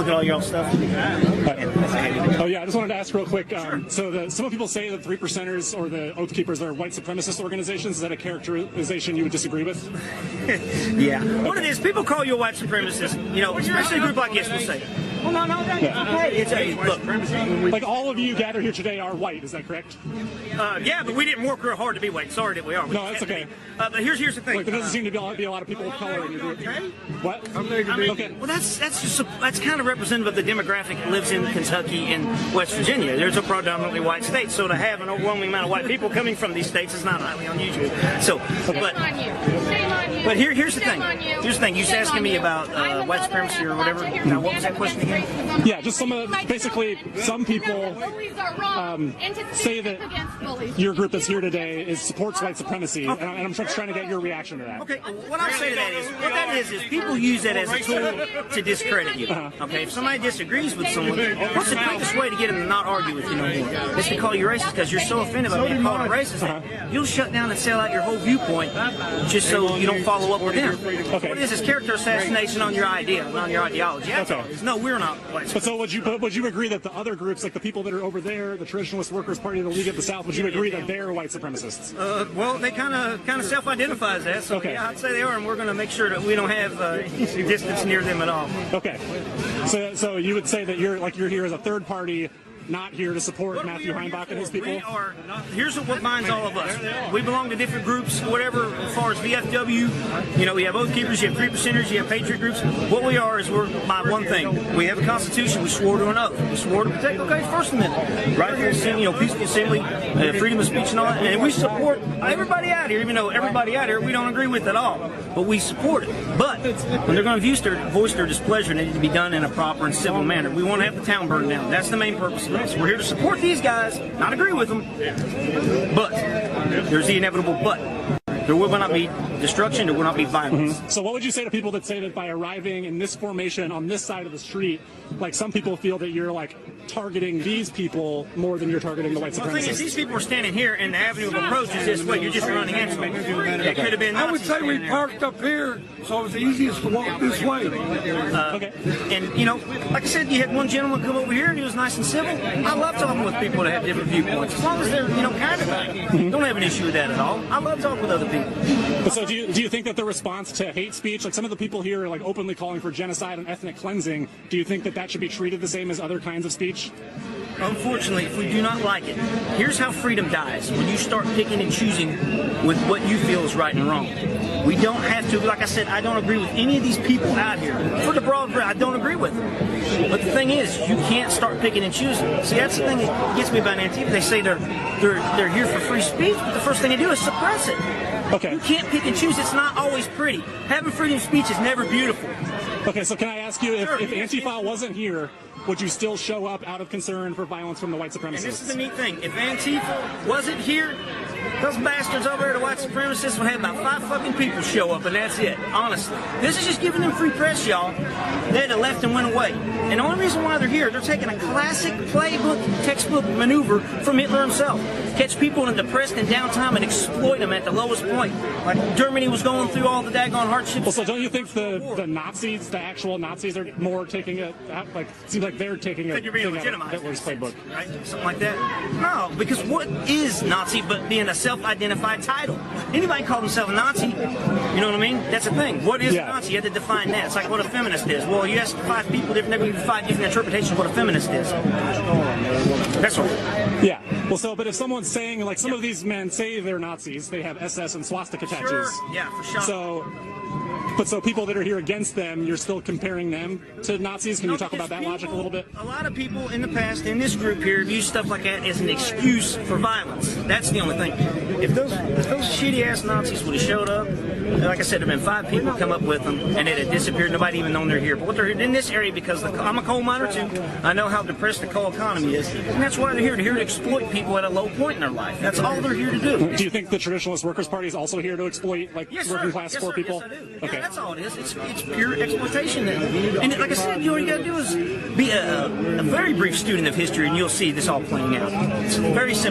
Look at all your old stuff. Oh yeah, I just wanted to ask real quick. Some people say that 3%ers or the Oath Keepers are white supremacist organizations. Is that a characterization you would disagree with? Yeah. What it is, people call you a white supremacist. You know, especially a group like this will say. Well, no, it's a look. Like all of you gathered here today are white. Is that correct? Yeah, but we didn't work real hard to be white. Sorry that we are. No, that's okay. But here's the thing. Like, there doesn't seem to be a lot of people of color in your group. Okay. What? Okay. Well, that's kind of representative of the demographic that lives in Kentucky and West Virginia. There's a predominantly white state, so to have an overwhelming amount of white people coming from these states is not highly unusual. So, but here's the thing. Here's the thing. You was asking me about white supremacy or whatever. Now, what was that question again? Yeah, just some people say that your group that's here today supports white supremacy, and I'm just trying to get your reaction to that. Okay, what I'll say to that is people use that as a tool to discredit you. Okay, if somebody disagrees with someone, what's the quickest way to get them to not argue with you no more? Is to call you racist because you're so offended by being called a racist that you'll shut down and sell out your whole viewpoint just so you don't follow up with them. Okay. What it is character assassination on your idea, on your ideology. That's all. No, we're not white supremacists. But so would you agree that the other groups, like the people that are over there, the Traditionalist Workers Party, the League of the South, would you agree that they're white supremacists? Well, they kind of self-identify as that, so okay. Yeah, I'd say they are, and we're going to make sure that we don't have distance near them at all. Okay. So you would say that you're here as a third party, not here to support Matthew Heimbach and his people? Here's what binds all of us. We belong to different groups, whatever, as far as VFW, you know, we have Oath Keepers, you have 3%ers, you have Patriot groups. What we are is we're by one thing. We have a Constitution. We swore to an oath. We swore to protect, First Amendment, rightful assembly, peaceful assembly, freedom of speech and all that. And we support everybody out here, even though everybody out here we don't agree with at all. But we support it. But when they're going to voice their displeasure, it needs to be done in a proper and civil manner. We want to have the town burned down. That's the main purpose of this. We're here to support these guys, not agree with them, but there's the inevitable but. There will not be destruction, there will not be violence. Mm-hmm. So what would you say to people that say that by arriving in this formation on this side of the street, like some people feel that you're like targeting these people more than you're targeting the white supremacists? The thing is, these people are standing here and the avenue of approach is this way. You're just running into them. It could have been I would say we parked up here, so it's easiest to walk this way. Okay. And, you know, like I said, you had one gentleman come over here and he was nice and civil. I love talking with people that have different viewpoints. As long as they're, kind about it. Don't have an issue with that at all. I love talking with other people. But so do you think that the response to hate speech, like some of the people here are like openly calling for genocide and ethnic cleansing, do you think that that should be treated the same as other kinds of speech? Unfortunately, if we do not like it, here's how freedom dies. When you start picking and choosing with what you feel is right and wrong. We don't have to, like I said, I don't agree with any of these people out here. For the broad, I don't agree with them. But the thing is, you can't start picking and choosing. See, that's the thing that gets me about Antifa. They say they're here for free speech, but the first thing they do is suppress it. Okay. You can't pick and choose. It's not always pretty. Having freedom of speech is never beautiful. Okay, so can I ask you, if Antifa wasn't here, would you still show up out of concern for violence from the white supremacists? And this is the neat thing. If Antifa wasn't here, those bastards over there, the white supremacists, would have about 5 fucking people show up, and that's it. Honestly. This is just giving them free press, y'all. They had left and went away. And the only reason why they're here, they're taking a classic playbook, textbook maneuver from Hitler himself. Catch people in a depressed and downtime and exploit them at the lowest point. Like Germany was going through all the daggone hardships. Well, so don't you think the Nazis, the actual Nazis, are more taking it, like, seems like they're taking it Hitler's playbook? Right? Something like that? No, because what is Nazi but being a self-identified title? Anybody call themselves a Nazi, you know what I mean? That's the thing. What is a Nazi? You have to define that. It's like what a feminist is. Well, you ask 5 people, they're going to give you 5 different interpretations of what a feminist is. That's all. Yeah. Well, so, but if someone's saying, like, some of these men say they're Nazis, they have SS and swastika tattoos. Sure. Yeah, for sure. So people that are here against them, you're still comparing them to Nazis? Can you talk about that logic a little bit? A lot of people in the past, in this group here, use stuff like that as an excuse for violence. That's the only thing. If those shitty-ass Nazis would have showed up, like I said, there have been 5 people come up with them, and it had disappeared. Nobody even known they're here. But they're in this area because I'm a coal miner, too. I know how depressed the coal economy is, and that's why they're here. They're here to exploit people at a low point in their life. That's all they're here to do. Do you think the Traditionalist Workers Party is also here to exploit, like, working-class poor people? Yes, I do. Okay. Yeah, that's all it is. It's pure exploitation. And like I said, all you got to do is be a very brief student of history, and you'll see this all playing out. It's very simple.